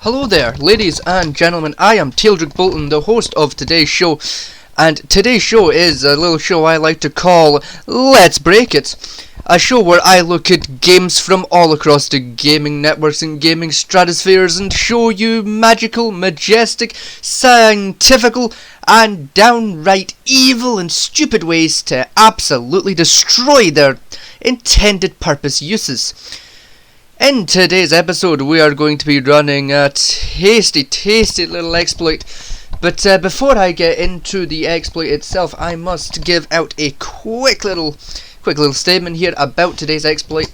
Hello there, ladies and gentlemen. I am Tealdrick Bolton, the host of today's show, and today's show is a little show I like to call Let's Break It, a show where I look at games from all across the gaming networks and gaming stratospheres and show you magical, majestic, scientifical, and downright evil and stupid ways to absolutely destroy their intended purpose uses. In today's episode, we are going to be running a tasty little exploit. But before I get into the exploit itself, I must give out a quick little statement here about today's exploit.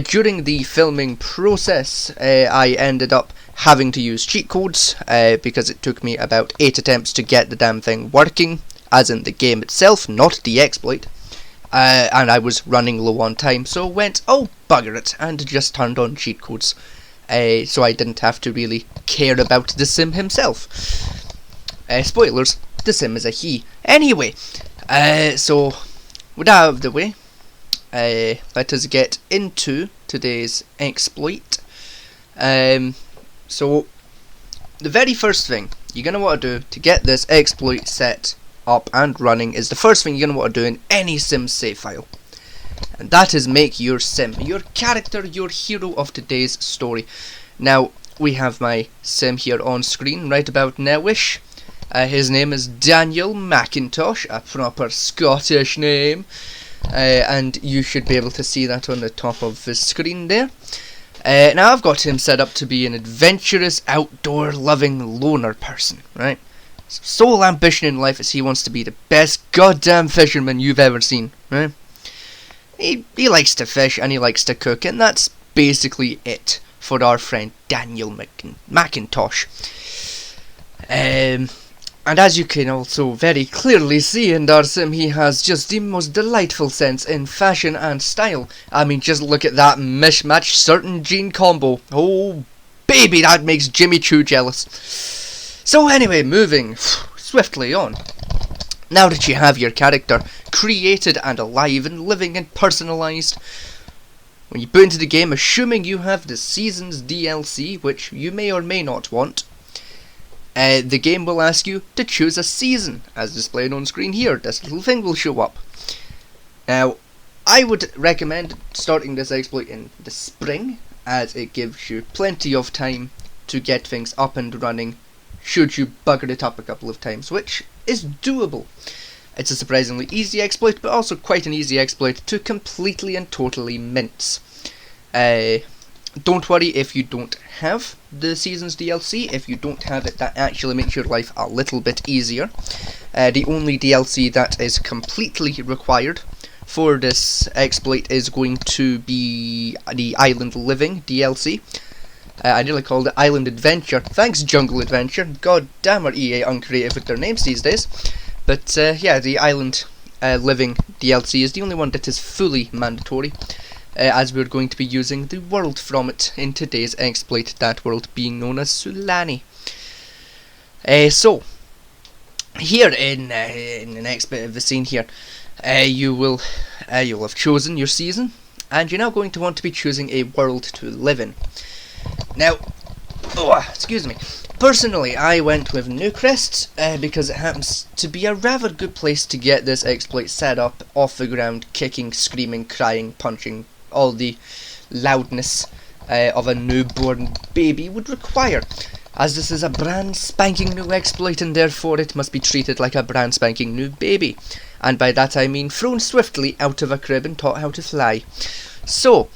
During the filming process, I ended up having to use cheat codes because it took me about 8 attempts to get the damn thing working, as in the game itself, not the exploit. And I was running low on time, so went, oh bugger it, and just turned on cheat codes. So I didn't have to really care about the sim himself. Spoilers, the sim is a he. Anyway, so with that out of the way, let us get into today's exploit. So the very first thing you're going to want to do to get this exploit set up and running is the first thing you're going to want to do in any sim save file, and that is make your sim, your character, your hero of today's story. Now we have my sim here on screen right about now-ish. His name is Daniel McIntosh, a proper Scottish name, and you should be able to see that on the top of the screen there. Now I've got him set up to be an adventurous, outdoor loving loner person, right? Sole ambition in life is he wants to be the best goddamn fisherman you've ever seen, right? He likes to fish and he likes to cook, and that's basically it for our friend Daniel McIntosh. And as you can also very clearly see in our sim, he has just the most delightful sense in fashion and style. I mean, just look at that mishmash shirt and jean combo. Oh baby, that makes Jimmy Choo jealous. So anyway, moving swiftly on. Now that you have your character created and alive and living and personalised, when you boot into the game, assuming you have the Seasons DLC, which you may or may not want, the game will ask you to choose a season, as displayed on screen here. This little thing will show up. Now, I would recommend starting this exploit in the spring, as it gives you plenty of time to get things up and running should you bugger it up a couple of times, which is doable. It's a surprisingly easy exploit, but also quite an easy exploit to completely and totally mince. Don't worry if you don't have the Seasons DLC. If you don't have it, that actually makes your life a little bit easier. The only DLC that is completely required for this exploit is going to be the Island Living DLC. I nearly called it Island Adventure. Thanks, Jungle Adventure. God damn, are EA uncreative with their names these days. But yeah, the Island Living DLC is the only one that is fully mandatory, as we're going to be using the world from it in today's exploit, that world being known as Sulani. So, here in the next bit of the scene here, you'll have chosen your season, and you're now going to want to be choosing a world to live in. Now, excuse me. Personally, I went with Newcrest because it happens to be a rather good place to get this exploit set up off the ground, kicking, screaming, crying, punching, all the loudness of a newborn baby would require, as this is a brand spanking new exploit and therefore it must be treated like a brand spanking new baby. And by that I mean thrown swiftly out of a crib and taught how to fly. So,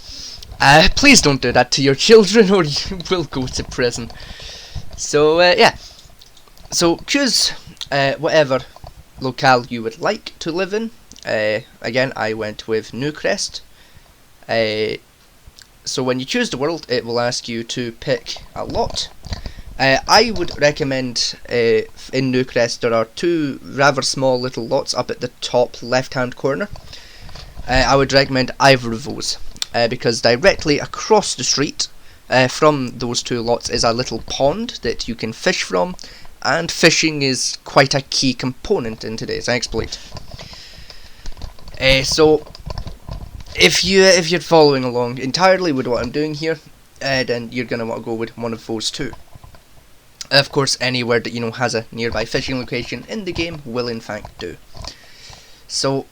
please don't do that to your children or you will go to prison. So, yeah. So, choose whatever locale you would like to live in. Again, I went with Newcrest. So when you choose the world, it will ask you to pick a lot. I would recommend in Newcrest there are 2 rather small little lots up at the top left hand corner. I would recommend either of those. Because directly across the street from those 2 lots is a little pond that you can fish from, and fishing is quite a key component in today's exploit. So if you're following along entirely with what I'm doing here, then you're going to want to go with one of those 2. Of course, anywhere that you know has a nearby fishing location in the game will in fact do. So,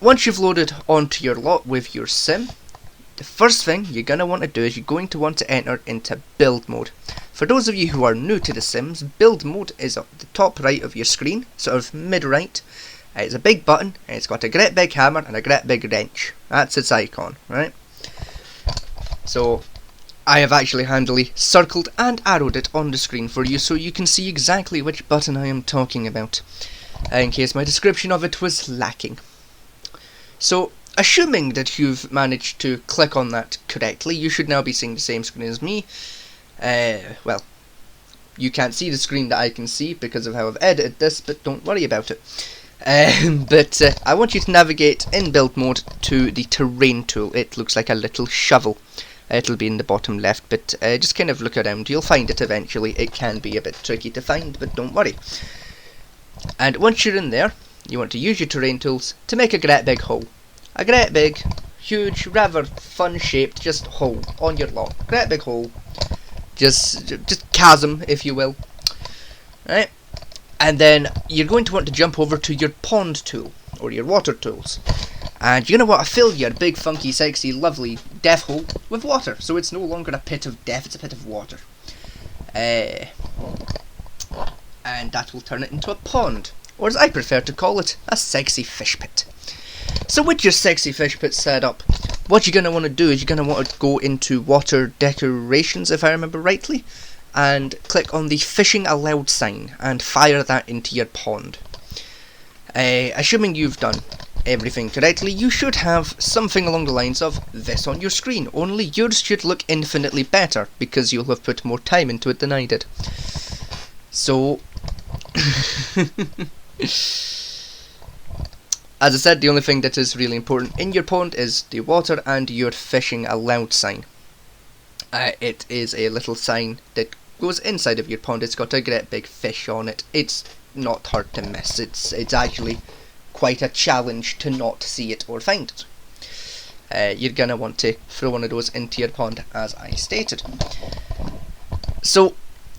once you've loaded onto your lot with your sim, the first thing you're going to want to do is you're going to want to enter into build mode. For those of you who are new to the Sims, build mode is at the top right of your screen, sort of mid right. It's a big button, and it's got a great big hammer and a great big wrench. That's its icon, right? So, I have actually handily circled and arrowed it on the screen for you so you can see exactly which button I am talking about, in case my description of it was lacking. So, assuming that you've managed to click on that correctly, you should now be seeing the same screen as me. Well, you can't see the screen that I can see because of how I've edited this, but don't worry about it. I want you to navigate in build mode to the terrain tool. It looks like a little shovel. It'll be in the bottom left, but just kind of look around. You'll find it eventually. It can be a bit tricky to find, but don't worry. And once you're in there, you want to use your terrain tools to make a great big hole. A great big, huge, rather fun shaped just hole on your lot. Great big hole. Just chasm, if you will. Right? And then you're going to want to jump over to your pond tool, or your water tools. And you're going to want to fill your big, funky, sexy, lovely death hole with water. So it's no longer a pit of death, it's a pit of water. And that will turn it into a pond. Or as I prefer to call it, a sexy fish pit. So with your sexy fish pit set up, what you're going to want to do is you're going to want to go into water decorations, if I remember rightly, and click on the fishing allowed sign and fire that into your pond. Assuming you've done everything correctly, you should have something along the lines of this on your screen, only yours should look infinitely better because you'll have put more time into it than I did. So, as I said, the only thing that is really important in your pond is the water and your fishing allowed sign. It is a little sign that goes inside of your pond. It's got a great big fish on it. It's not hard to miss. It's actually quite a challenge to not see it or find it. You're going to want to throw one of those into your pond, as I stated. So,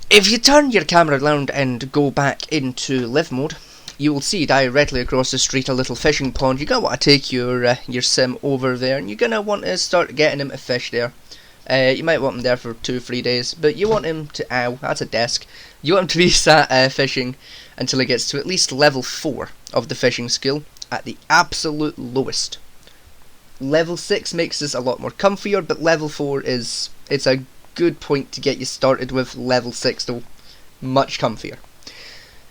if you turn your camera around and go back into live mode, you will see directly across the street a little fishing pond. You're going to want to take your sim over there, and you're going to want to start getting him to fish there. You might want him there for 2-3 days, but you want him to, ow, that's a desk. You want him to be sat fishing until he gets to at least level 4 of the fishing skill, at the absolute lowest. Level 6 makes this a lot more comfier, but level 4 it's a good point to get you started with. Level 6 though, much comfier.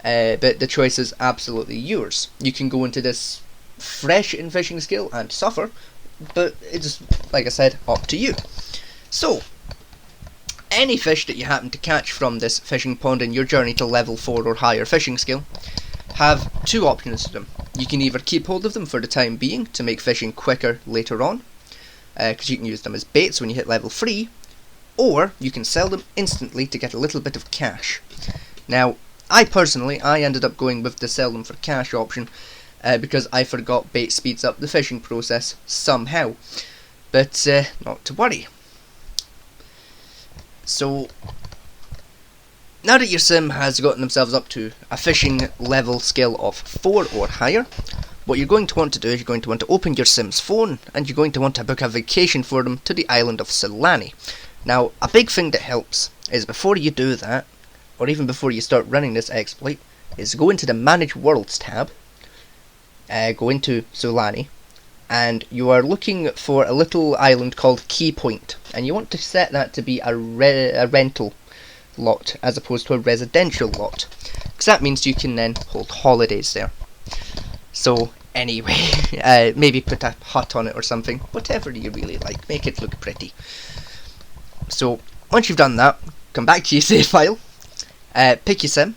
But the choice is absolutely yours. You can go into this fresh in fishing skill and suffer, but it's, like I said, up to you. So, any fish that you happen to catch from this fishing pond in your journey to level 4 or higher fishing skill have two options to them. You can either keep hold of them for the time being to make fishing quicker later on, because you can use them as baits when you hit level 3, or you can sell them instantly to get a little bit of cash. Now, I ended up going with the sell them for cash option, because I forgot bait speeds up the fishing process somehow. But not to worry. So, now that your sim has gotten themselves up to a fishing level skill of 4 or higher, what you're going to want to do is you're going to want to open your sim's phone, and you're going to want to book a vacation for them to the island of Solani. Now, a big thing that helps is before you do that, or even before you start running this exploit, is go into the Manage Worlds tab, go into Solani, and you are looking for a little island called Key Point, and you want to set that to be a rental lot as opposed to a residential lot, because that means you can then hold holidays there. So anyway, maybe put a hut on it or something, whatever you really like, make it look pretty. So once you've done that, come back to your save file, pick your sim,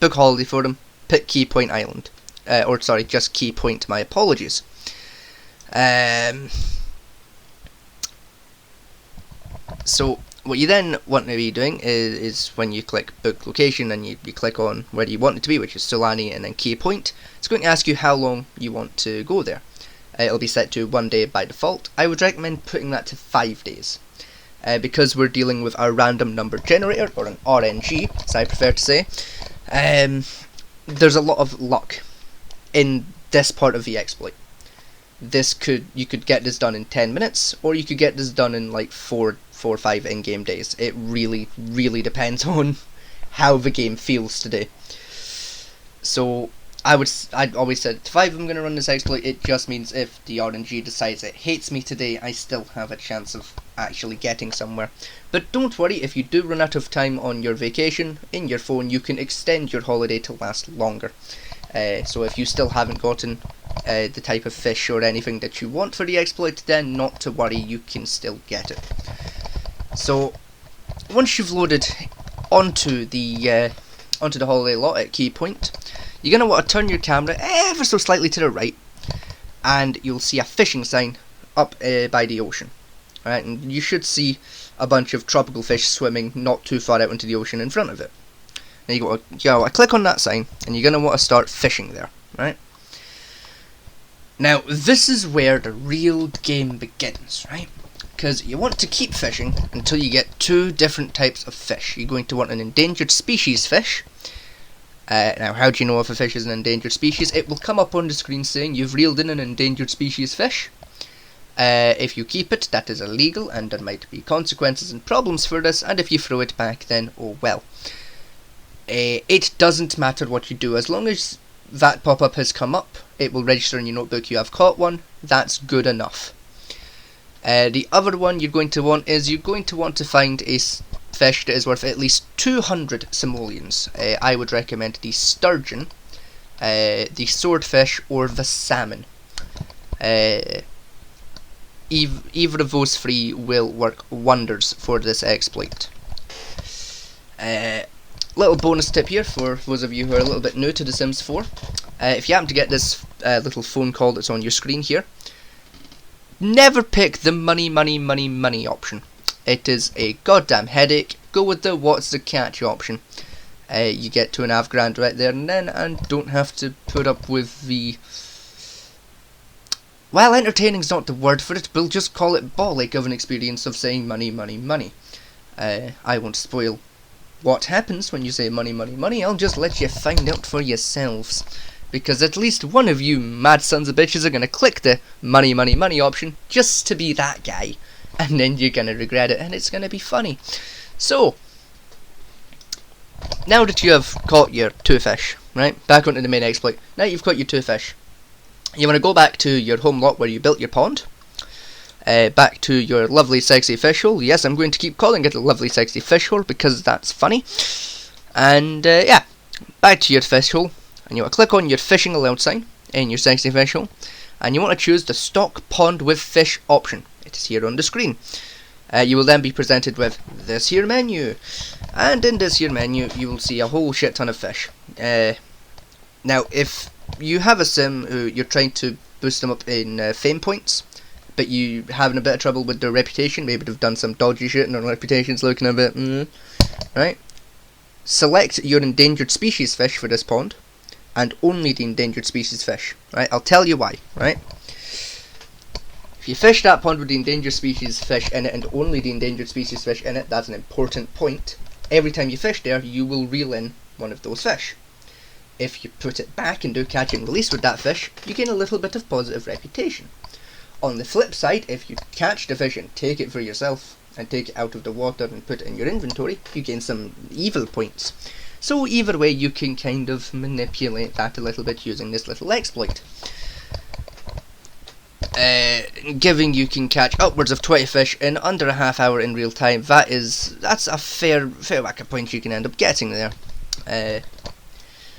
book holiday for them, pick Key Point Island, or sorry, just Key Point, my apologies. So what you then want to be doing is when you click book location and you click on where you want it to be, which is Solani and then Key Point, it's going to ask you how long you want to go there. It'll be set to 1 day by default. I would recommend putting that to 5 days. because we're dealing with a random number generator, or an RNG, as I prefer to say. There's a lot of luck in this part of the exploit. You could get this done in 10 minutes, or you could get this done in like 4 or 5 in-game days. It really, really depends on how the game feels today. So I'd always said, if I'm going to run this exploit, it just means if the RNG decides it hates me today, I still have a chance of actually getting somewhere. But don't worry, if you do run out of time on your vacation, in your phone, you can extend your holiday to last longer. So if you still haven't gotten the type of fish or anything that you want for the exploit, then not to worry, you can still get it. So once you've loaded onto the holiday lot at key point, you're going to want to turn your camera ever so slightly to the right, and you'll see a fishing sign up by the ocean. Alright, and you should see a bunch of tropical fish swimming not too far out into the ocean in front of it. Now you want to click on that sign, and you're going to want to start fishing there. Right? Now this is where the real game begins, right? Because you want to keep fishing until you get 2 different types of fish. You're going to want an endangered species fish. Now, how do you know if a fish is an endangered species? It will come up on the screen saying you've reeled in an endangered species fish. If you keep it, that is illegal, and there might be consequences and problems for this, and if you throw it back, then oh well. It doesn't matter what you do, as long as that pop-up has come up, it will register in your notebook you have caught one. That's good enough. The other one you're going to want to find a fish that is worth at least 200 simoleons. I would recommend the sturgeon, the swordfish, or the salmon. Either of those 3 will work wonders for this exploit. Little bonus tip here for those of you who are a little bit new to The Sims 4. If you happen to get this little phone call that's on your screen here, never pick the money option. It is a goddamn headache. Go with the what's the catch option. You get 2.5 grand right there and then, and don't have to put up with the... Well, entertaining's not the word for it, we'll just call it bollock of an experience of saying money. I won't spoil what happens when you say money, I'll just let you find out for yourselves. Because at least one of you mad sons of bitches are going to click the money option just to be that guy. And then you're going to regret it, and it's going to be funny. So, now that you have caught your 2 fish, right, back onto the main exploit, now you've caught your 2 fish, you want to go back to your home lot where you built your pond, back to your lovely sexy fish hole. Yes, I'm going to keep calling it a lovely sexy fish hole because that's funny. And yeah, back to your fish hole, and you want to click on your fishing allowed sign in your sexy fish hole, and you want to choose the stock pond with fish option. It is here on the screen. You will then be presented with this here menu, and in this here menu you will see a whole shit ton of fish. Now if you have a sim who you're trying to boost them up in fame points, but you having a bit of trouble with their reputation, maybe they've done some dodgy shit and their reputation's looking a bit right, select your endangered species fish for this pond, and only the endangered species fish. Right, I'll tell you why. Right, if you fish that pond with the endangered species fish in it, and only the endangered species fish in it, that's an important point. Every time you fish there, you will reel in one of those fish. If you put it back and do catch and release with that fish, you gain a little bit of positive reputation. On the flip side, if you catch the fish and take it for yourself, and take it out of the water and put it in your inventory, you gain some evil points. So either way, you can kind of manipulate that a little bit using this little exploit. Given you can catch upwards of 20 fish in under a half hour in real time, that's a fair whack of points you can end up getting there.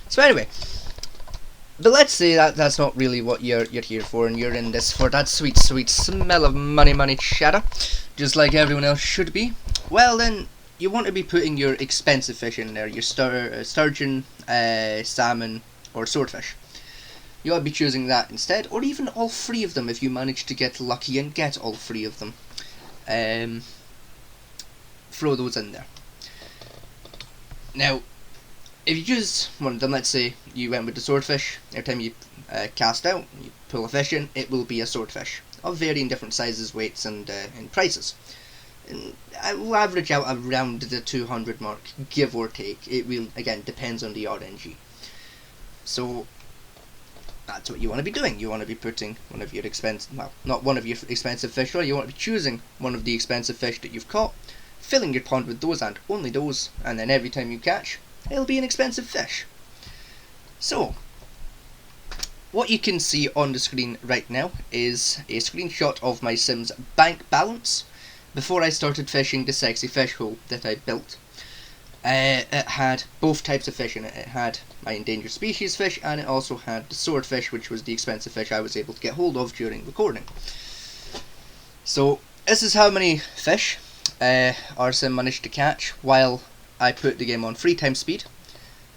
So anyway, but let's say that's not really what you're here for, and you're in this for that sweet smell of money cheddar, just like everyone else should be. Well then, you want to be putting your expensive fish in there, your sturgeon, salmon, or swordfish. You ought to be choosing that instead, or even all 3 of them if you manage to get lucky and get all 3 of them. Throw those in there. Now, if you choose one of them, let's say you went with the swordfish, every time you cast out, you pull a fish in, it will be a swordfish, of varying different sizes, weights, and prices. I will average out around the 200 mark, give or take. It will, again, depends on the RNG. So that's what you want to be doing. You want to be putting one of your not one of your expensive fish, or you want to be choosing one of the expensive fish that you've caught, filling your pond with those and only those, and then every time you catch, it'll be an expensive fish. So, what you can see on the screen right now is a screenshot of my Sims bank balance before I started fishing the sexy fish hole that I built. It had both types of fish in it. It had my endangered species fish, and it also had the swordfish, which was the expensive fish I was able to get hold of during recording. So this is how many fish our sim managed to catch while I put the game on free time speed.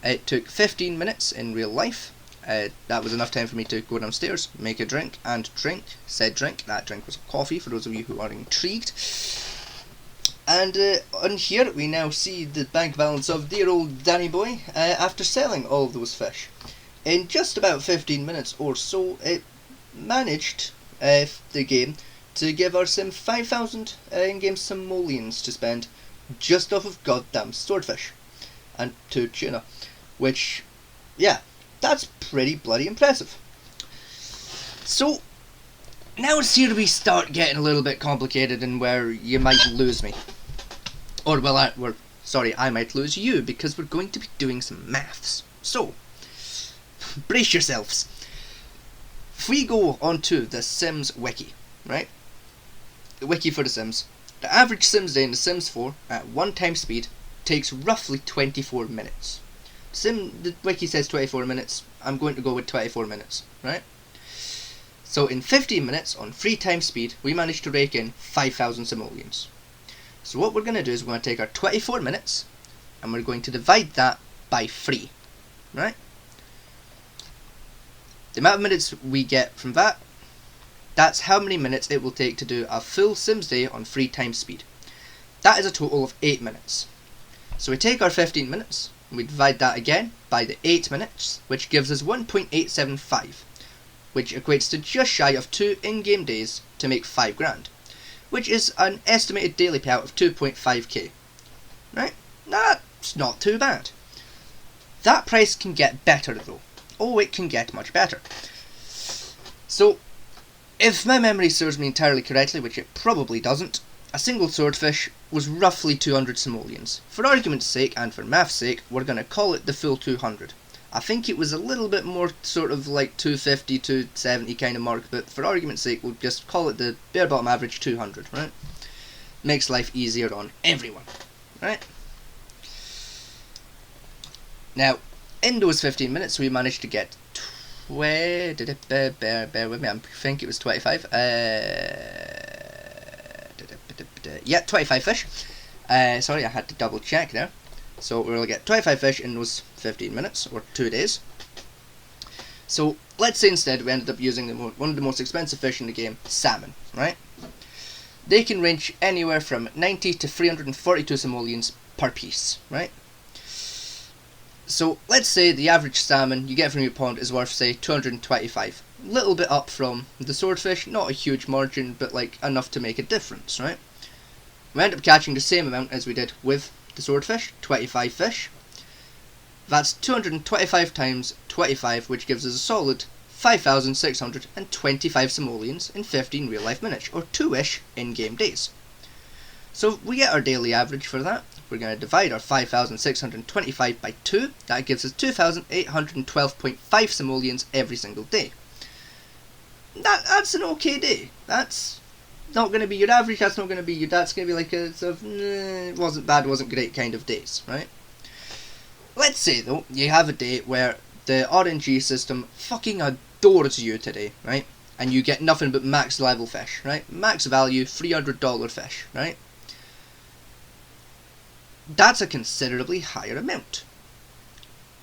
It took 15 minutes in real life. That was enough time for me to go downstairs, make a drink, and drink said drink. That drink was coffee, for those of you who are intrigued. And on here we now see the bank balance of dear old Danny Boy after selling all of those fish. In just about 15 minutes or so, it managed, the game, to give our sim 5,000 in-game simoleons to spend just off of goddamn swordfish and 2 tuna. Which, yeah, that's pretty bloody impressive. So, now it's here we start getting a little bit complicated and where you might lose me. Or, well, I might lose you, because we're going to be doing some maths. So, brace yourselves. If we go onto the Sims wiki, right? The wiki for the Sims. The average Sims day in the Sims 4 at 1 time speed takes roughly 24 minutes. The wiki says 24 minutes. I'm going to go with 24 minutes, right? So in 15 minutes on free time speed, we managed to rake in 5,000 simoleons. So what we're going to do is we're going to take our 24 minutes and we're going to divide that by 3, right? The amount of minutes we get from that, that's how many minutes it will take to do a full Sims day on free time speed. That is a total of 8 minutes. So we take our 15 minutes, and we divide that again by the 8 minutes, which gives us 1.875, which equates to just shy of 2 in-game days to make 5 grand, which is an estimated daily payout of 2.5k. Right? That's not too bad. That price can get better though. Oh, it can get much better. So, if my memory serves me entirely correctly, which it probably doesn't, a single swordfish was roughly 200 simoleons. For argument's sake, and for math's sake, we're going to call it the full 200. I think it was a little bit more sort of like 250, 270 kind of mark, but for argument's sake, we'll just call it the bare bottom average 200, right? Makes life easier on everyone, right? Now, in those 15 minutes, we managed to get bear with me, I think it was 25. Yeah, 25 fish. Sorry, I had to double check there. So we'll get 25 fish in those 15 minutes, or 2 days. So let's say instead we ended up using one of the most expensive fish in the game, salmon, right? They can range anywhere from 90 to 342 simoleons per piece, right? So let's say the average salmon you get from your pond is worth, say, 225. A little bit up from the swordfish, not a huge margin, but like enough to make a difference, right? We end up catching the same amount as we did with the swordfish, 25 fish. That's 225 times 25, which gives us a solid 5,625 simoleons in 15 real life minutes, or 2-ish in-game days. So we get our daily average for that. We're going to divide our 5,625 by 2. That gives us 2,812.5 simoleons every single day. That's an okay day. That's not going to be your average, that's not going to be your, that's going to be like a sort of, it wasn't bad, wasn't great kind of days, right? Let's say though, you have a day where the RNG system fucking adores you today, right? And you get nothing but max level fish, right? Max value, $300 fish, right? That's a considerably higher amount.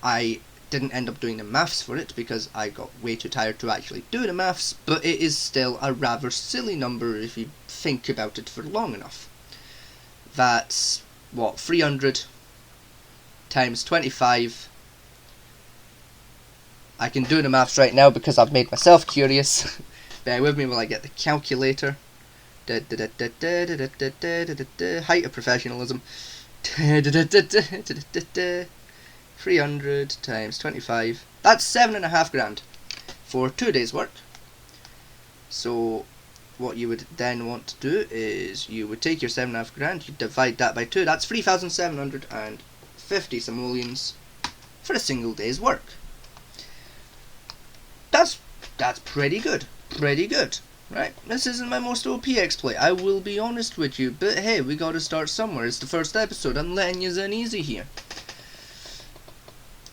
I didn't end up doing the maths for it because I got way too tired to actually do the maths, but it is still a rather silly number if you think about it for long enough. That's, what, 300 times 25. I can do the maths right now because I've made myself curious. Bear with me while I get the calculator. Height of professionalism. 300 times 25. That's 7.5 grand for 2 days' work. So what you would then want to do is you would take your 7.5 grand, you divide that by 2. That's 3,750 simoleons for a single day's work. That's pretty good. Pretty good. Right? This isn't my most OP exploit, I will be honest with you, but hey, we gotta start somewhere. It's the first episode, I'm letting you in easy here.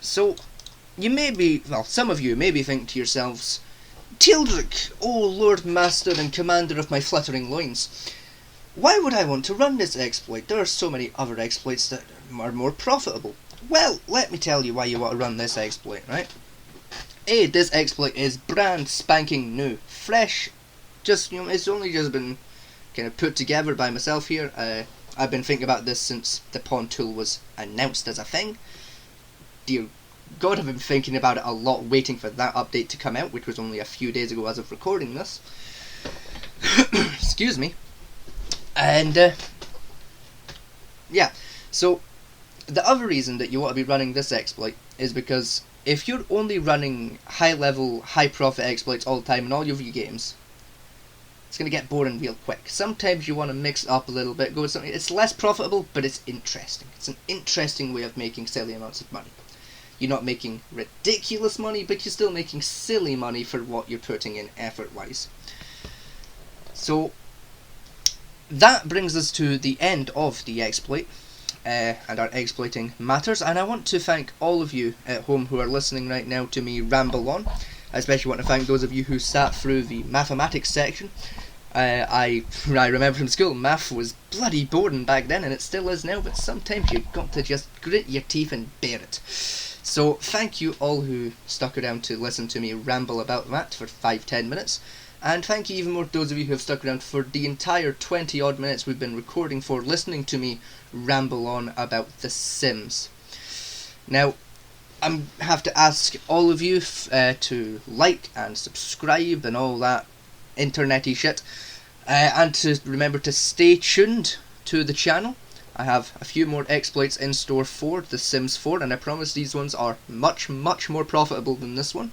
So, you may be, well, some of you may be thinking to yourselves, Tealdric, O Lord Master and Commander of my fluttering loins, why would I want to run this exploit? There are so many other exploits that are more profitable. Well, let me tell you why you want to run this exploit, right? A, this exploit is brand spanking new, fresh, just, you know, it's only just been kind of put together by myself here. I've been thinking about this since the pawn tool was announced as a thing. Dear God, I've been thinking about it a lot, waiting for that update to come out, which was only a few days ago as of recording this. Excuse me. And, yeah, so the other reason that you want to be running this exploit is because if you're only running high-level, high-profit exploits all the time in all of your games, it's going to get boring real quick. Sometimes you want to mix it up a little bit, go with something. It's less profitable, but it's interesting. It's an interesting way of making silly amounts of money. You're not making ridiculous money, but you're still making silly money for what you're putting in effort-wise. So, that brings us to the end of the exploit. And our exploiting matters, and I want to thank all of you at home who are listening right now to me ramble on. I especially want to thank those of you who sat through the mathematics section. I remember from school, math was bloody boring back then, and it still is now, but sometimes you've got to just grit your teeth and bear it. So thank you all who stuck around to listen to me ramble about that for 5-10 minutes. And thank you even more to those of you who have stuck around for the entire 20 odd minutes we've been recording for, listening to me ramble on about The Sims. Now, I have to ask all of you to like and subscribe and all that internety shit, and to remember to stay tuned to the channel. I have a few more exploits in store for The Sims 4, and I promise these ones are much, much more profitable than this one.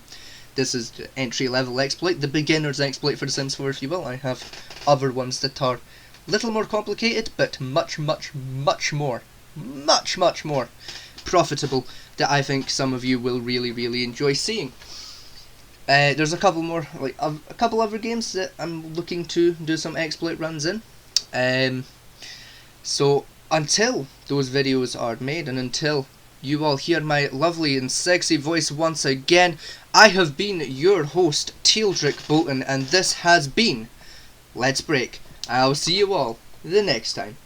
This is the entry-level exploit, the beginner's exploit for The Sims 4, if you will. I have other ones that are a little more complicated, but much, much, much more profitable, that I think some of you will really, really enjoy seeing. There's a couple more, like a couple other games that I'm looking to do some exploit runs in. So until those videos are made, and until you all hear my lovely and sexy voice once again, I have been your host, Tealdric Bolton, and this has been Let's Break. I'll see you all the next time.